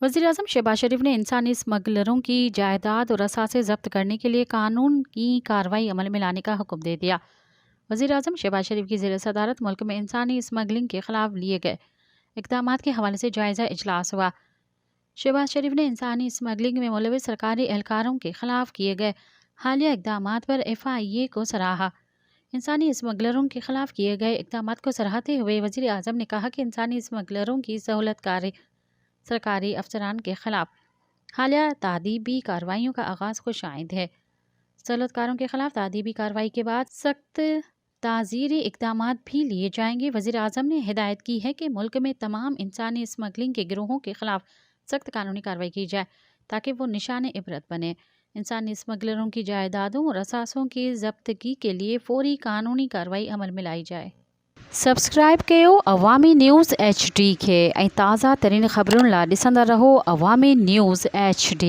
वज़ीर-ए-आज़म शहबाज शरीफ ने इंसानी स्मगलरों की जायदाद और असासे ज़ब्त करने के लिए कानून की कार्रवाई अमल में लाने का हुक्म दे दिया। वज़ीर-ए-आज़म शहबाज शरीफ की ज़ेर सदारत मुल्क में इंसानी स्मगलिंग के खिलाफ लिए गए इक़दामात के हवाले से जायज़ा इजलास हुआ। शहबाज शरीफ ने इंसानी स्मगलिंग में मुलविस सरकारी एहलकारों के खिलाफ किए गए हालिया इक़दामात पर FIA को सराहा। इंसानी स्मगलरों के खिलाफ किए गए इक़दामात को सराहते हुए वज़ीर-ए-आज़म ने कहा कि इंसानी स्मगलरों की सहूलतकारी सरकारी अफसरान के खिलाफ हालिया तादीबी कार्रवाइयों का आगाज़ खुशाइंद है। सहूलतकारों के खिलाफ तादीबी कार्रवाई के बाद सख्त ताज़ीरी इक़दामात भी लिए जाएंगे। वज़ीर-ए-आज़म ने हिदायत की है कि मुल्क में तमाम इंसानी स्मगलिंग के गिरोहों के खिलाफ सख्त कानूनी कार्रवाई की जाए ताकि वो निशान इबरत बने। इंसानी स्मगलरों की जायदादों और असासों की ज़ब्तगी के लिए फ़ौरी कानूनी कार्रवाई अमल में लाई जाए। सब्सक्राइब कयो अवामी न्यूज़ HD खे ऐं ताज़ा तरीन ख़बरुनि लाइ ॾिसंदा रहो अवामी न्यूज़ HD।